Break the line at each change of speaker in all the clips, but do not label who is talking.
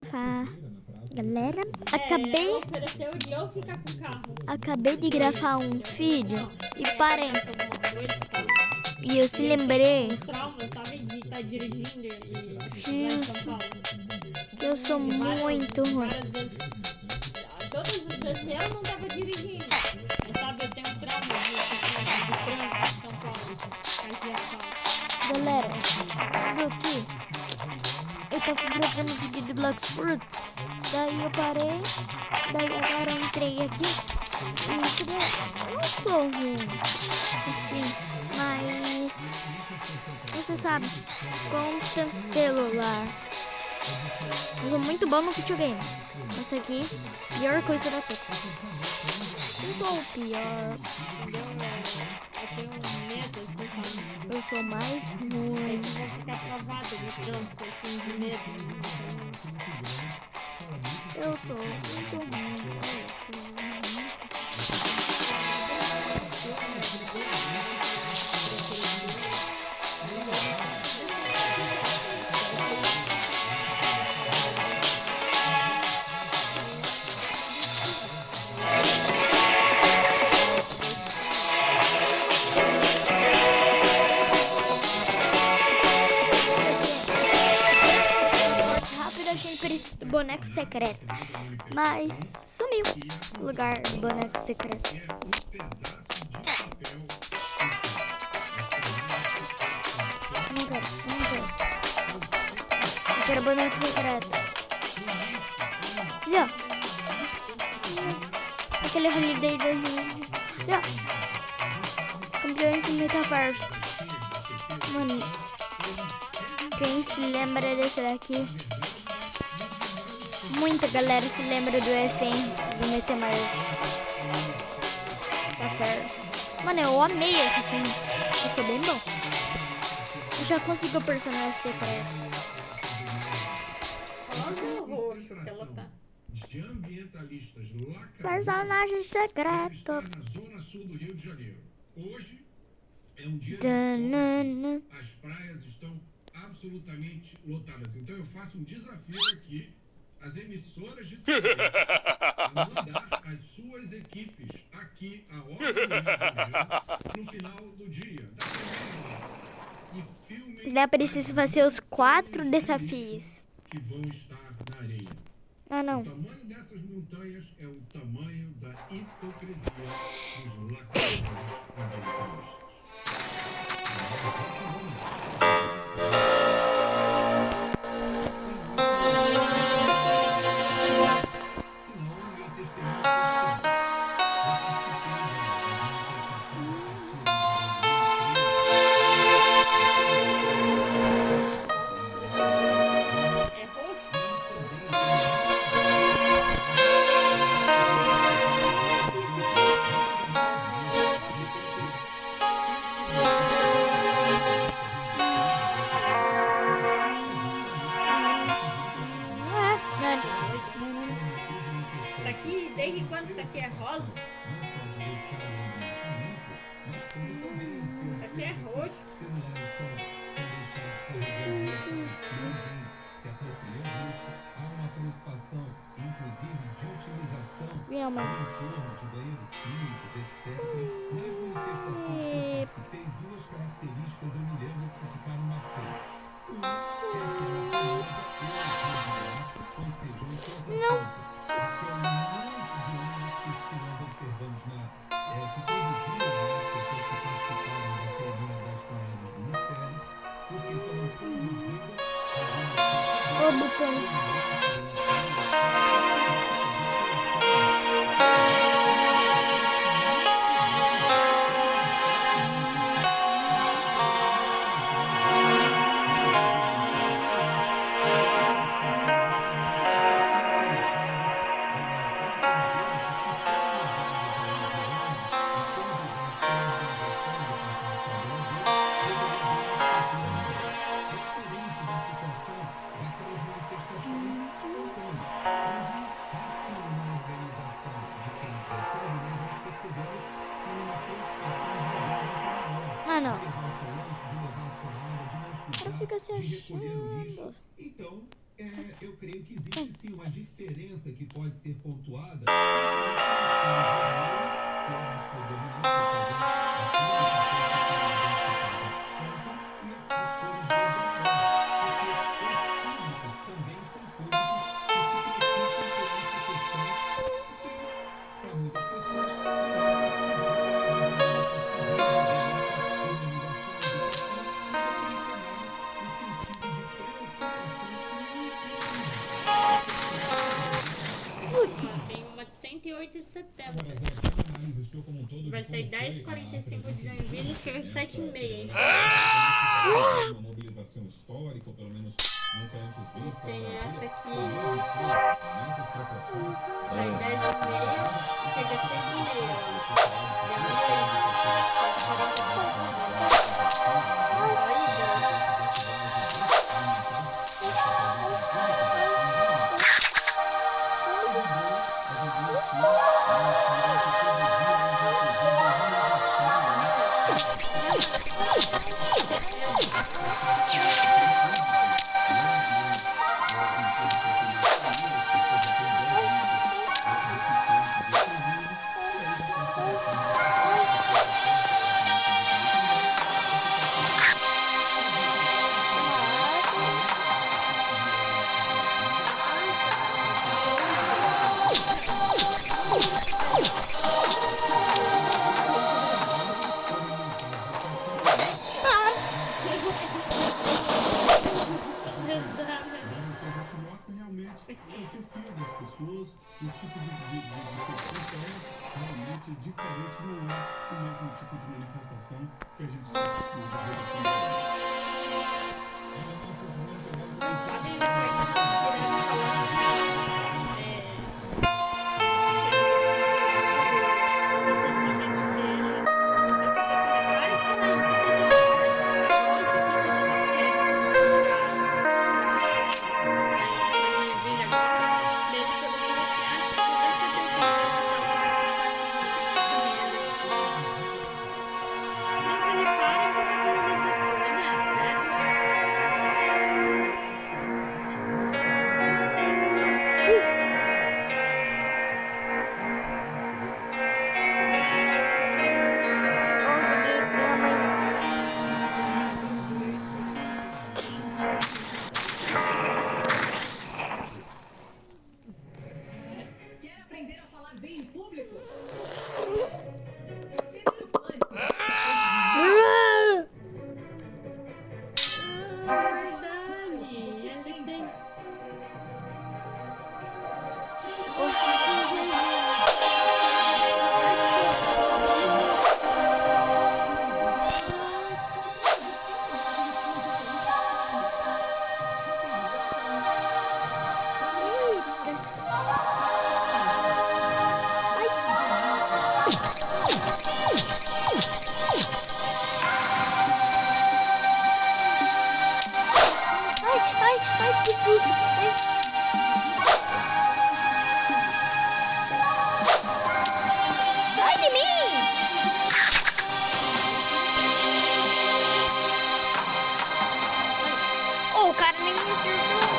grafar. Galera, acabei.
Ofereceu de eu ficar com o carro.
Acabei de gravar um vídeo e parei. E eu se lembrei
Trauma, sabe? De estar dirigindo e
disso. Que eu sou muito ruim.
Todas as vezes eu não tava dirigindo. Mas sabe, eu tenho um trauma de trânsito em São Paulo.
Galera, sabe o que? Eu tava gravando vídeo de Black Fruit. Daí eu parei. Daí agora eu entrei aqui. E eu não sou ruim. Assim, mas você sabe, conta celular. Eu sou muito bom no videogame. Essa aqui, pior coisa da tudo. Eu sou o pior. Eu sou mais ruim.
Eu vou ficar travada de trânsito, assim, de medo.
Eu sou muito ruim. Rápido, achei precisa do boneco secreto. Mas sumiu o lugar do boneco secreto. Não quero. Eu quero boneco secreto. Já. Aquele Holiday 2020. Já. Campeões do Metaverso. Mano, quem se lembra desse daqui? Muita galera se lembra do FM do Metaverso. Mano, eu amei esse filme. Eu sou bem bom. Eu já consigo o personagem secreto.
De ambientalistas
Personagem secreto.
na zona sul do Rio de Janeiro. Hoje é um dia
Tanana.
de sol. As praias estão absolutamente lotadas. Então eu faço um desafio aqui às emissoras de TV a mandar as suas equipes aqui a hora do Rio de Janeiro no final do dia. E filmem
Ainda preciso fazer os 4 desafios.
que vão estar na areia.
Ah, não.
O tamanho dessas montanhas é o tamanho da hipocrisia dos lacradores ambientalistas. Senão, ninguém testemunha
É roxo? Isso aqui, desde quando isso aqui é rosa? Isso aqui é roxo.
celulares são deixados carregando ninguém se apropria disso. Há uma preocupação, inclusive, de utilização
Viram,
do
mano?
entorno de banheiros químicos, etc. Nas manifestações que eu participei, 2 características eu me lembro que ficaram marcantes. Uma é aquela famosa eurodilância, ou seja, um contraponto. Aquele monte de ônibus que nós observamos que conduziram as pessoas que participaram da cerimônia das paradas dos ministérios, porque foram conduzidas algumas
Ô, botões. Ah, não. Ela fica se achando.
Então, eu creio que que existe sim uma diferença que pode ser pontuada, principalmente nas cores vermelhas, que eram as predominantes, talvez a única cor que se identificava ontem, e as cores verde e amarelo, porque os públicos também são públicos que se preocupam com essa questão que, para muitas pessoas, denota civismo, denota organização, educação, mas eu diria que é mais no sentido de preocupação com o
Tem uma de 108 de setembro.
Mas eu acho que a análise sua como um todo de
Vai
como
ser
foi
10h45 de Joinville e chega às 7h30.
uma mobilização histórica, ou pelo menos nunca antes vista
Tem
no
essa
Brasil,
aqui.
nessas proporções.
Sai 10h30, chega às 6h30.
O que a gente nota realmente é o perfil das pessoas, o tipo de petista é realmente diferente, não é o mesmo tipo de manifestação que a gente está acostumado a ver aqui no Brasil. Ainda não sou o primeiro intervalo comercial.
Consegui, minha mãe.
Quer aprender a falar bem em público? Perder o pânico.
Ai, que susto. Sai de mim. Oh, o cara nem me acertou.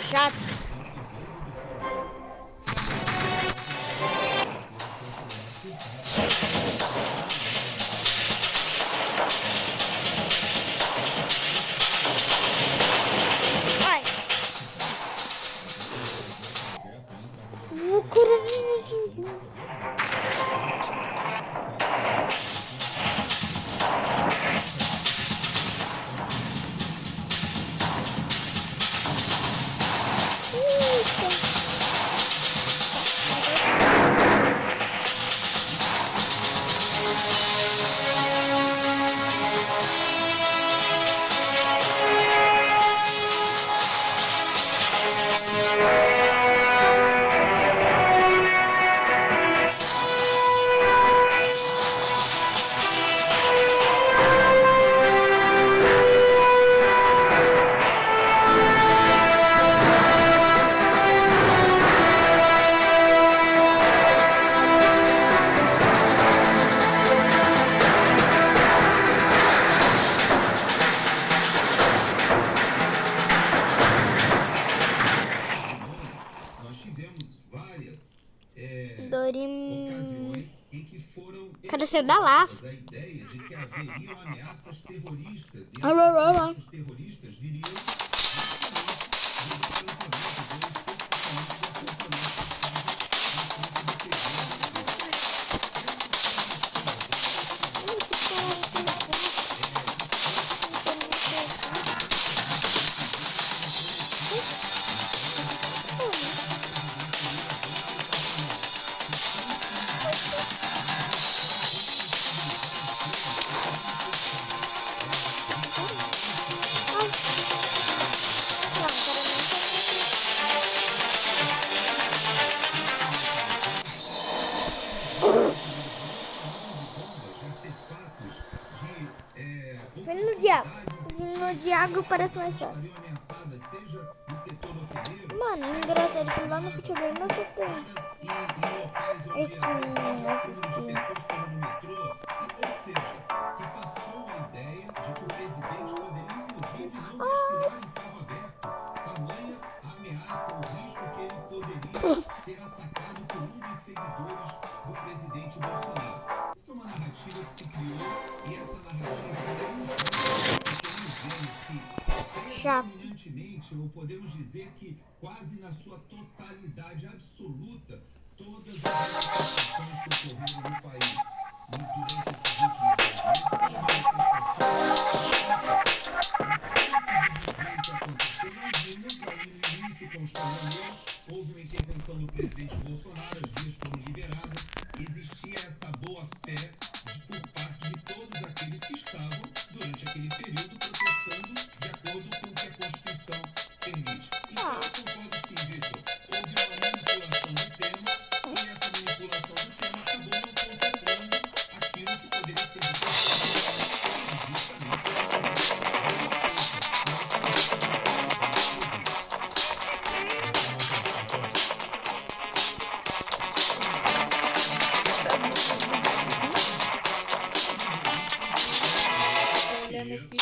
Chato. Ai. O cara nem me acertou.
tivemos várias
Dorim.
ocasiões em que foram
Cara, saiu da lava.
a ideia de que haveriam ameaças terroristas e
Ah, lá, lá, lá.
ameaças terroristas viriam justamente dos acampamentos ou especificamente do acampamento
Vem no Diago. No Diago parece mais fácil.
ameaçadas, seja no setor hoteleiro,
Mano, engraçado que lá no videogame eu só tenho.
e em locais onde
Essa skin.
pessoas como no metrô. Ou seja, se passou a ideia de que o presidente poderia inclusive não desfilar em carro aberto. Tamanha a ameaça, o risco que ele poderia ser atacado por um dos seguidores do presidente Bolsonaro. Isso é uma narrativa que se criou e essa narrativa é um jogo, porque nós vemos que
Chato.
predominantemente, ou podemos dizer que quase na sua totalidade absoluta, todas as manifestações que ocorreram no país durante esses últimos 2 meses foram manifestações que nós vimos ali no início com os caminhoneiros, houve uma intervenção do presidente Bolsonaro, as vias foram liberadas, existia essa boa fé por parte de todos aqueles que estavam durante aquele período protestando de acordo com o que a Constituição permite. Então eu concordo sim, Vitor, houve uma manipulação do tema e essa manipulação do tema acabou não contemplando aquilo que poderia ser
Olhando aqui.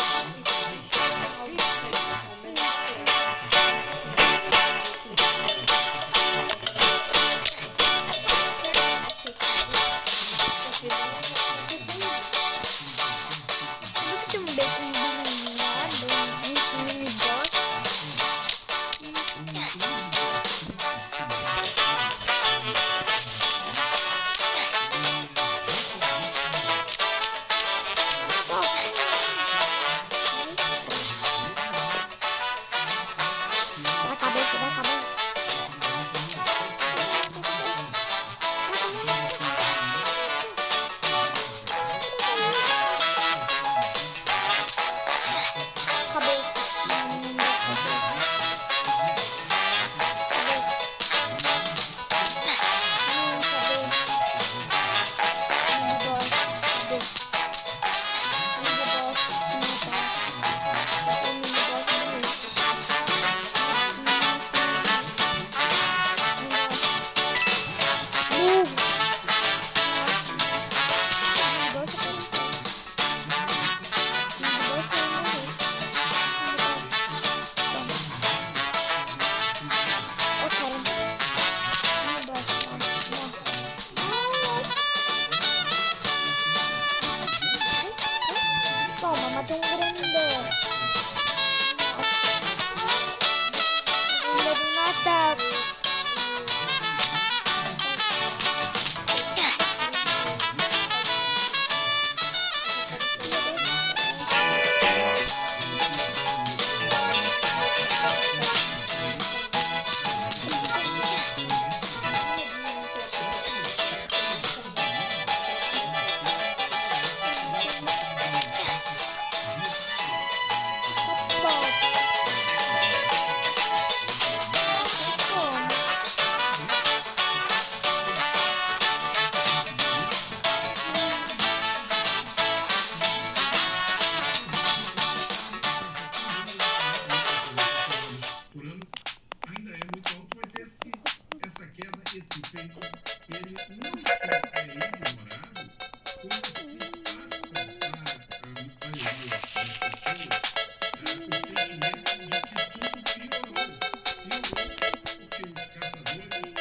Tem um bacon iluminado, esse mini boss. Da cabeça, da cabeça. Toma, matei um grandão. Ainda do Natal.
por ano ainda é muito alto, mas essa queda, esse feito, ele não só é ignorado, como se passa para a maioria das pessoas o sentimento de que tudo piorou. Piorou porque os caçadores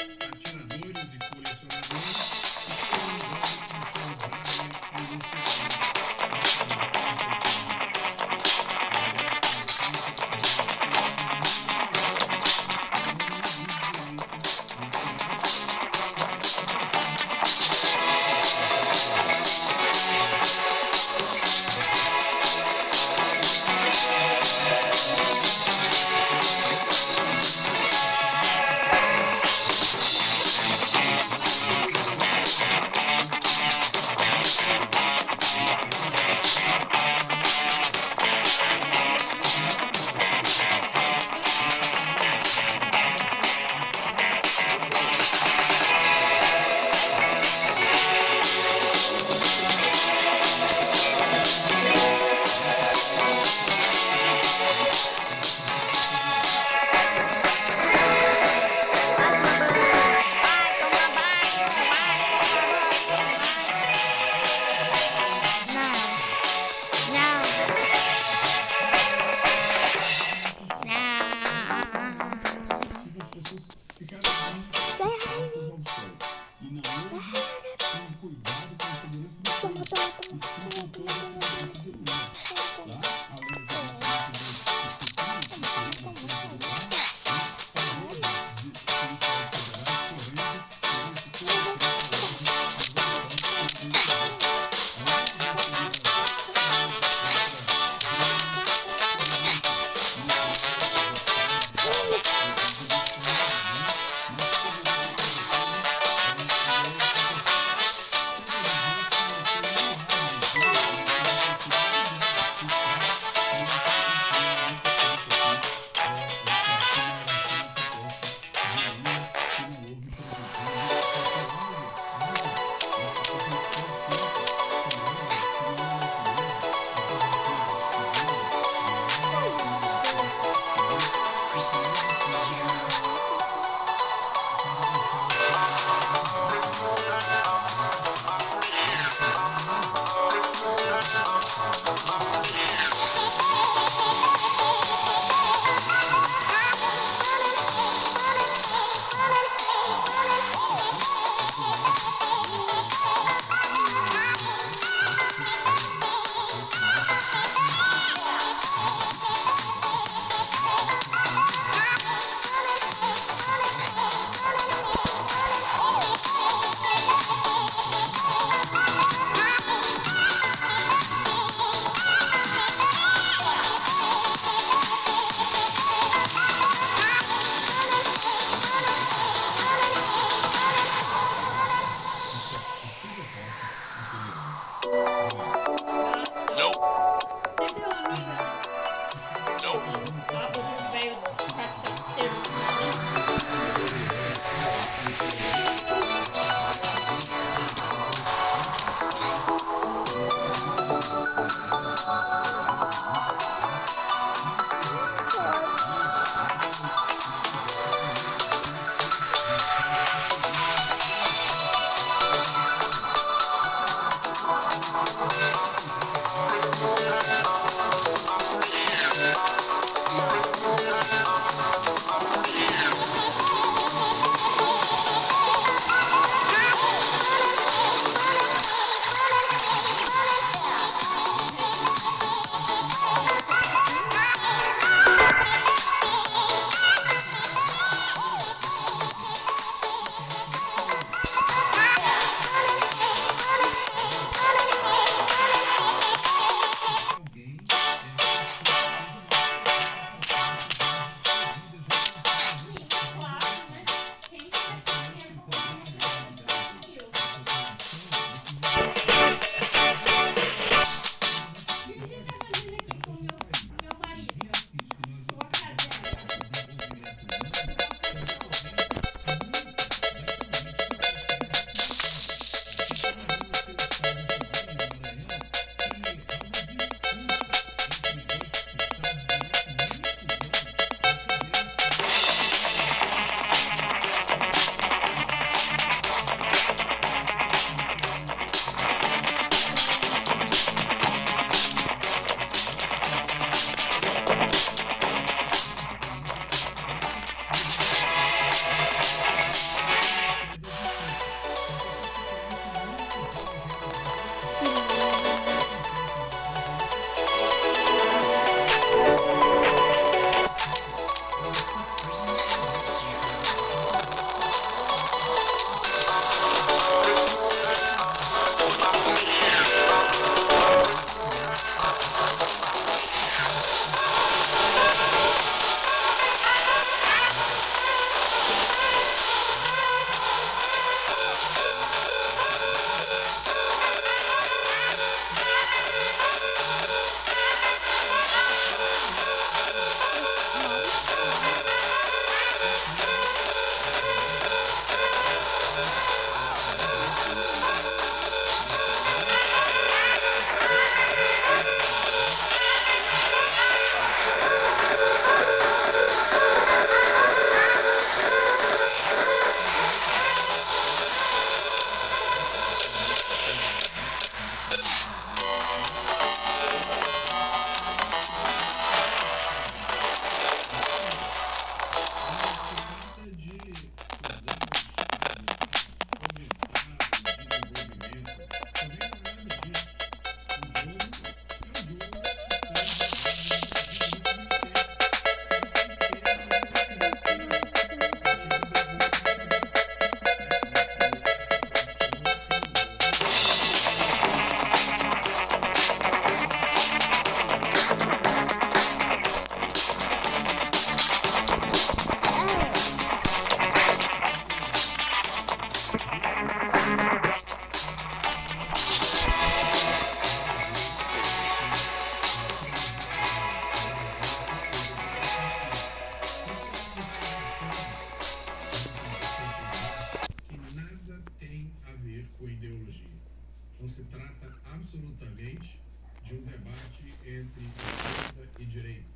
trata absolutamente de um debate entre esquerda e direita.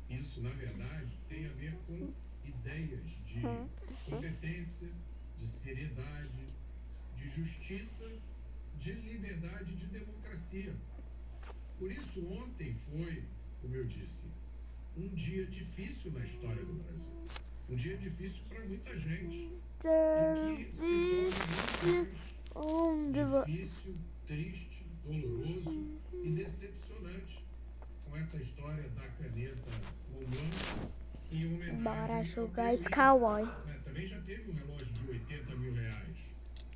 Isso, na verdade, tem a ver com ideias de competência, de seriedade, de justiça, de liberdade, de democracia. Por isso, ontem foi, como eu disse, um dia difícil na história do Brasil. Um dia difícil para muita gente. E que se torna muito mais difícil, triste, doloroso e decepcionante com essa história da caneta Montblanc em homenagem
Bora
ao
jogar esse
peronismo.
cowboy.
Também já teve um relógio de 80 mil reais.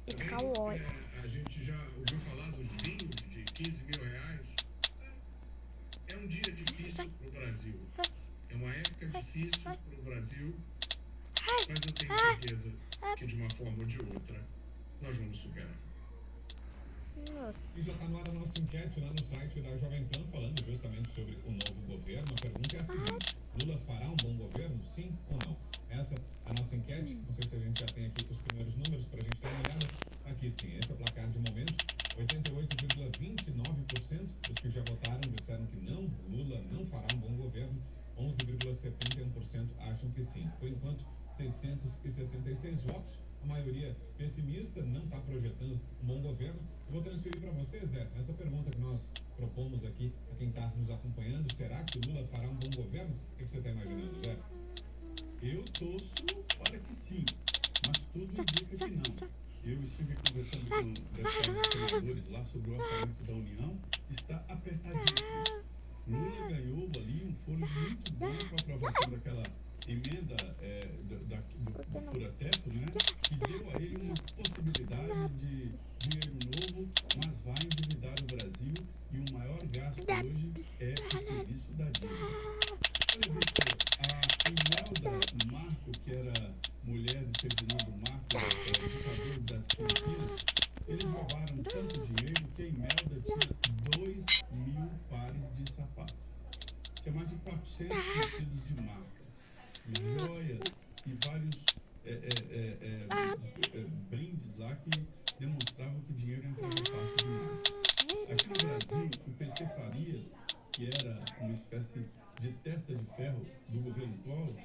Esse
Também,
cowboy.
a gente já ouviu falar dos vinhos de 15 mil reais. É um dia difícil para o Brasil. É uma época difícil para o Brasil. Mas eu tenho certeza que de uma forma ou de outra nós vamos superar.
E já está no ar a nossa enquete lá no site da Jovem Pan, falando justamente sobre o novo governo. A pergunta é a seguinte: Lula fará um bom governo, sim ou não? Essa é a nossa enquete. Não sei se a gente já tem aqui os primeiros números para a gente dar uma olhada. Aqui sim, esse é o placar de momento. 88,29% dos que já votaram disseram que não, Lula não fará um bom governo. 11,71% acham que sim. Por enquanto, 666 votos. A maioria pessimista, não está projetando um bom governo. Eu vou transferir para você, Zé, essa pergunta que nós propomos aqui a quem está nos acompanhando. Será que o Lula fará um bom governo? O que você está imaginando, Zé?
Eu torço para que sim, mas tudo indica que não. Eu estive conversando com deputados e senadores lá sobre o orçamento da União, está apertadíssimo. Lula ganhou ali um fôlego muito bom com a aprovação daquela emenda do fura-teto, né? Que deu a ele uma possibilidade de dinheiro novo, mas vai endividar o Brasil e o maior gasto hoje é o serviço da dívida. Olha, Victor, a Imelda Marco, que era mulher de Ferdinando Marco, ditador das Filipinas, eles roubaram tanto dinheiro que a Imelda tinha 2.000 pares de sapato. Tinha mais de 400 vestidos de marca, joias e vários brindes lá que demonstravam que o dinheiro entrava fácil demais. Aqui no Brasil, o PC Farias, que era uma espécie de testa de ferro do governo Collor,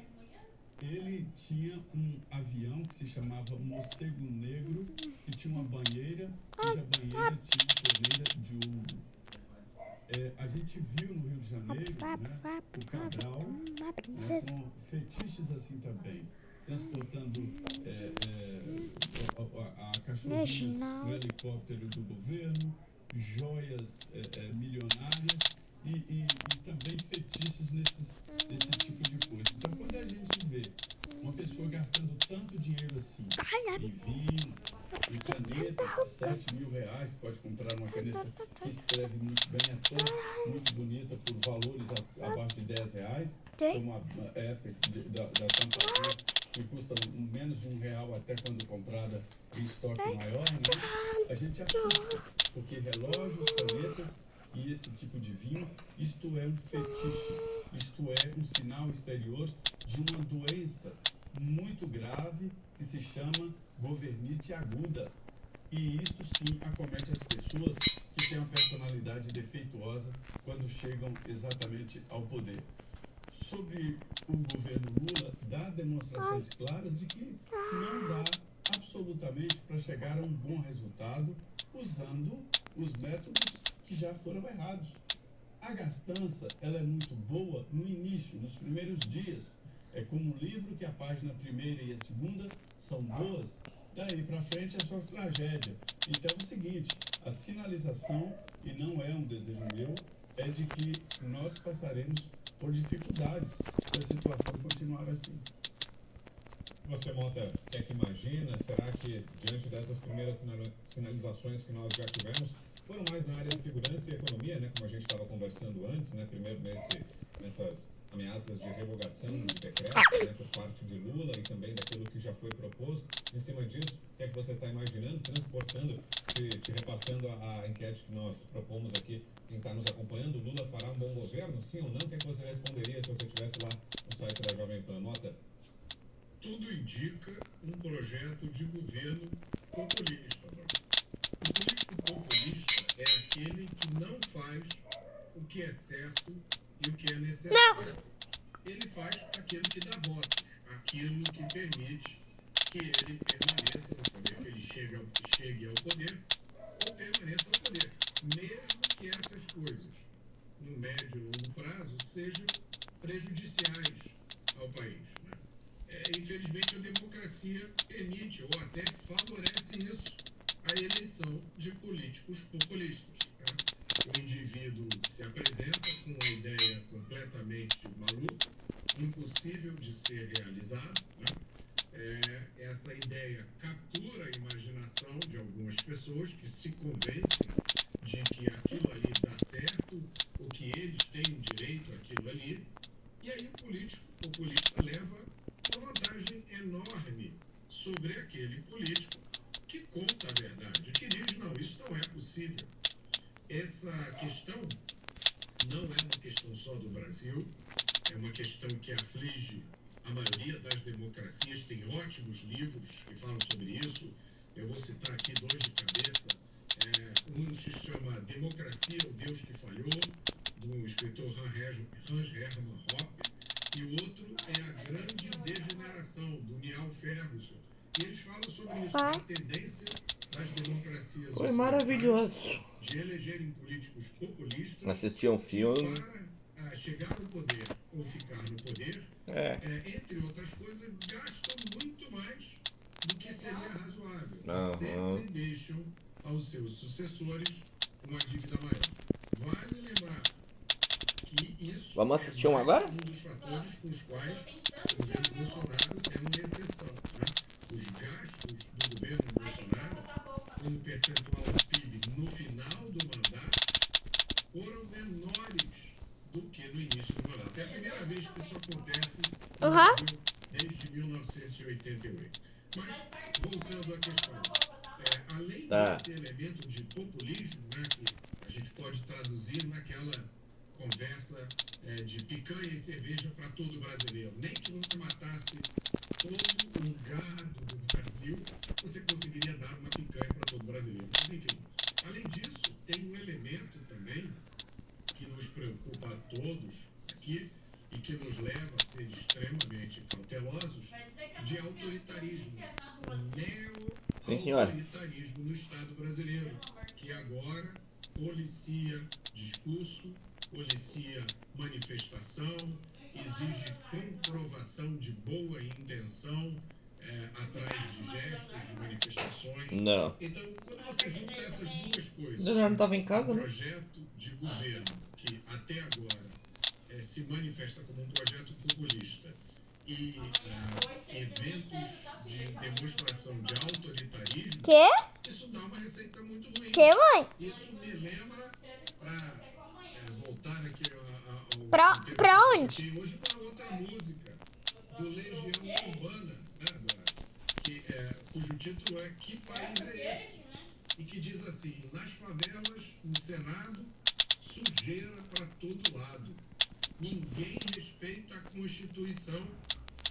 ele tinha um avião que se chamava Morcego Negro, que tinha uma banheira, cuja banheira tinha torneira de ouro. A gente viu no Rio de Janeiro, né, o Cabral, com fetiches assim também, transportando a cachorrinha no helicóptero do governo, joias milionárias e também fetiches nesse tipo de coisa. Então, quando a gente vê uma pessoa gastando tanto dinheiro assim em vinho, em canetas, 7 mil reais, pode comprar uma caneta que escreve muito bem, é tão muito bonita por valores abaixo de 10 reais, como essa da Santa Fe, que custa menos de R$1 até quando comprada em estoque maior, né? A gente assusta, porque relógios, canetas e esse tipo de vinho, isto é um fetiche, isto é um sinal exterior de uma doença muito grave que se chama governite aguda. E isto sim acomete as pessoas que têm uma personalidade defeituosa quando chegam exatamente ao poder. Sobre o governo Lula, dá demonstrações claras de que não dá absolutamente para chegar a um bom resultado usando os métodos que já foram errados. A gastança, ela é muito boa no início, nos primeiros dias. É como um livro que a página primeira e a segunda são boas, daí para frente é só tragédia. Então é o seguinte, a sinalização, e não é um desejo meu, é de que nós passaremos por dificuldades se a situação continuar assim.
Você, Mota, o que é que imagina? Será que, diante dessas primeiras sinalizações que nós já tivemos, foram mais na área de segurança e economia, né? Como a gente estava conversando antes, né? Primeiro nessas ameaças de revogação de decretos, né? Por parte de Lula e também daquilo que já foi proposto. Em cima disso, o que é que você está imaginando, transportando, te repassando a enquete que nós propomos aqui? Quem está nos acompanhando, Lula fará um bom governo, sim ou não? O que é que você responderia se você estivesse lá no site da Jovem Pan, Mota?
Tudo indica um projeto de governo populista. O político populista
aquele que não faz o que é certo e o que é necessário. Ele faz aquilo que dá votos, aquilo que permite que ele permaneça no poder, que ele chegue ao poder ou permaneça no poder. Mesmo que essas coisas, no médio e longo prazo, sejam prejudiciais ao país. Né? Infelizmente, a democracia permite ou até favorece isso, a eleição de políticos populistas. Né? O indivíduo se apresenta com uma ideia completamente maluca, impossível de ser realizada. Né? Essa ideia captura a imaginação de algumas pessoas que se convencem de que aquilo ali dá certo, ou que eles têm direito àquilo ali, e aí o político populista leva uma vantagem enorme sobre aquele político que conta a verdade, que diz, não, isso não é possível. Essa questão não é uma questão só do Brasil, é uma questão que aflige a maioria das democracias. Tem ótimos livros que falam sobre isso. Eu vou citar aqui dois de cabeça. Um se chama Democracia, o Deus que Falhou, do escritor Hans Hermann Hoppe, e o outro é A Grande Degeneração, do Niall Ferguson. E eles falam sobre isso, a tendência das democracias
Foi maravilhoso.
de elegerem políticos populistas
Assistir um filme.
para chegar no poder ou ficar no poder, entre outras coisas, gastam muito mais do que seria razoável. Sempre deixam aos seus sucessores uma dívida maior. Vale lembrar que isso
Vamos assistir um agora?
um dos fatores com os quais o governo Bolsonaro é uma exceção. Né? Os gastos do governo Bolsonaro, como percentual do PIB no final do mandato, foram menores do que no início do mandato. É a primeira vez que isso acontece no Brasil desde 1988. Mas, voltando à questão, além desse elemento de populismo, né, que a gente pode traduzir naquela conversa de picanha e cerveja para todo brasileiro. Nem que você matasse todo o gado do Brasil, você conseguiria dar uma picanha para todo brasileiro. Mas, enfim, além disso, tem um elemento também que nos preocupa a todos aqui e que nos leva a ser extremamente cautelosos, de autoritarismo, neo-autoritarismo no Estado brasileiro, que agora policia discurso, policia manifestação, exige comprovação de boa intenção atrás de gestos, de manifestações.
Não.
Então, quando você junta essas duas coisas,
Eu já não estava em casa, né?
projeto de governo que até agora se manifesta como um projeto populista e eventos de demonstração de autoritarismo, isso dá uma receita muito ruim.
Mãe?
Isso me lembra, para voltar aqui ao
Pra onde?
hoje, para outra música do Legião Urbana, né, cujo título é Que País é Esse? E que diz assim: nas favelas, no Senado, sujeira para todo lado. Ninguém respeita a Constituição,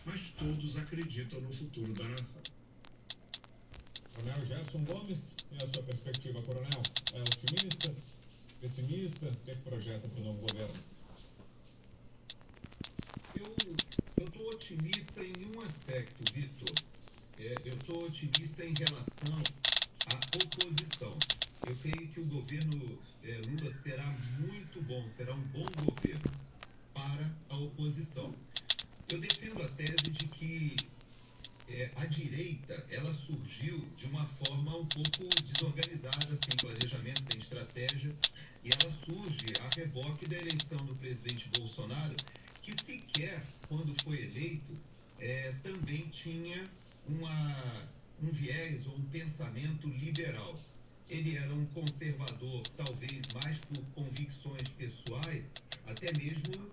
mas todos acreditam no futuro da nação.
Coronel Gerson Gomes, e a sua perspectiva, coronel? É otimista? Pessimista? O que projeta para o novo governo?
Eu estou otimista em um aspecto, Vitor. Eu sou otimista em relação à oposição. Eu creio que o governo Lula será muito bom, será um bom governo para a oposição. Eu defendo a tese de que a direita, ela surgiu de uma forma um pouco desorganizada, sem planejamento, sem estratégia, e ela surge a reboque da eleição do presidente Bolsonaro, que sequer, quando foi eleito, também tinha um viés ou um pensamento liberal. Ele era um conservador, talvez mais por convicções pessoais, até mesmo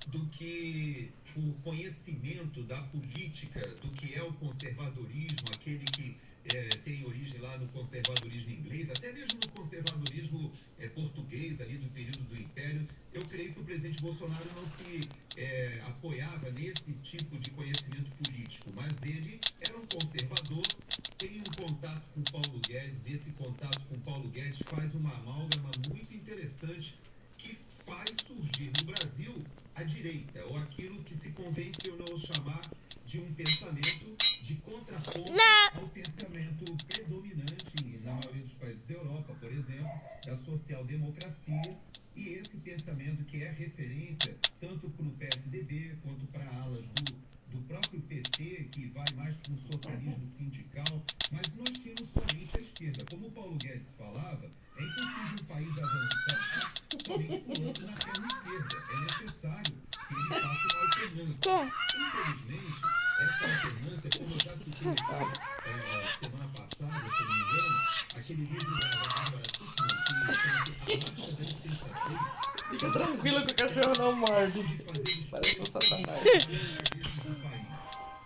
do que o conhecimento da política, do que é o conservadorismo, aquele que tem origem lá no conservadorismo inglês, até mesmo no conservadorismo português, ali do período do Império. Eu creio que o presidente Bolsonaro não se apoiava nesse tipo de conhecimento político, mas ele era um conservador, tem um contato contato com o Paulo Guedes, e esse contato com o Paulo Guedes faz uma amálgama muito interessante que faz surgir no Brasil a direita, ou aquilo que se convencionou chamar de um pensamento de contraponto ao pensamento predominante na maioria dos países da Europa, por exemplo, da social-democracia, e esse pensamento que é referência tanto para o PSDB quanto para alas do próprio PT, que vai mais para um socialismo sindical, mas nós tínhamos somente a esquerda. Como o Paulo Guedes falava, é impossível um país avançar somente pulando na perna esquerda. É necessário que ele faça uma alternância. Infelizmente, essa alternância, como eu já citei aqui semana passada, se não me engano, aquele livro da Bárbara Tuchman, que chama-se A Marcha da Insensatez.
Fica tranquilo que o cachorro não morde. Parece um satanás.
Do país.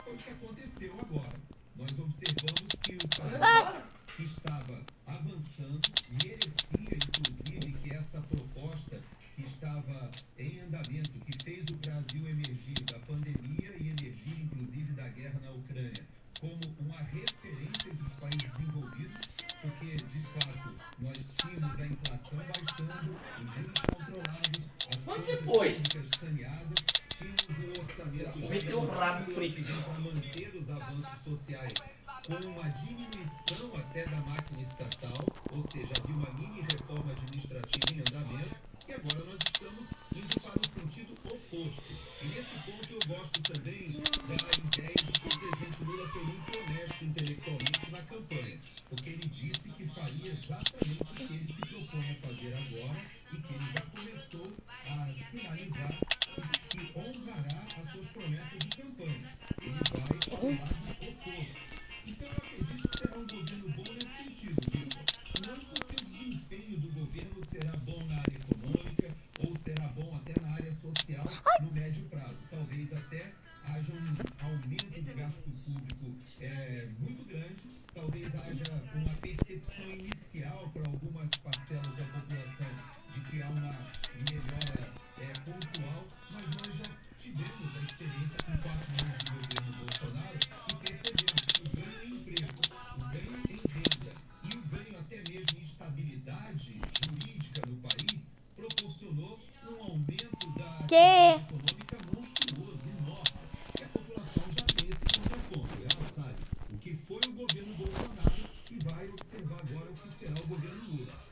Foi o que aconteceu agora. Nós observamos que o país que estava avançando merecia, inclusive, que essa proposta que estava em andamento, que fez o Brasil emergir da pandemia e emergir, inclusive, da guerra na Ucrânia, como uma referência entre os países desenvolvidos, porque, de fato, nós tínhamos a inflação baixando, os juros controlados, as contas públicas saneadas, tínhamos o orçamento para manter os avanços sociais com uma diminuição até da máquina estatal, ou seja, havia uma mini reforma administrativa em andamento, e agora nós estamos indo para o sentido oposto. E nesse ponto eu gosto também da ideia de que o presidente Lula foi muito honesto intelectualmente na campanha, porque ele disse que faria exatamente o que ele se propõe a fazer agora e que ele já começou a sinalizar que honrará as suas promessas de campanha. Ele vai para o lado oposto. Então eu acredito que será um governo bom nesse sentido, Vitor. Não porque o desempenho do governo será bom na área econômica ou será bom até na área social no médio prazo. Talvez até haja um aumento do gasto público muito grande, talvez haja uma percepção inicial para algumas parcelas da população de que há uma melhora pontual, mas nós já tivemos a experiência com 4 anos de governo Bolsonaro e percebemos que o ganho em emprego, o ganho em renda e o ganho até mesmo em estabilidade jurídica no país proporcionou um aumento da atividade econômica monstruoso, enorme. E a população já tem esse contraponto, ela sabe o que foi o governo Bolsonaro e vai observar agora o que será o governo Lula.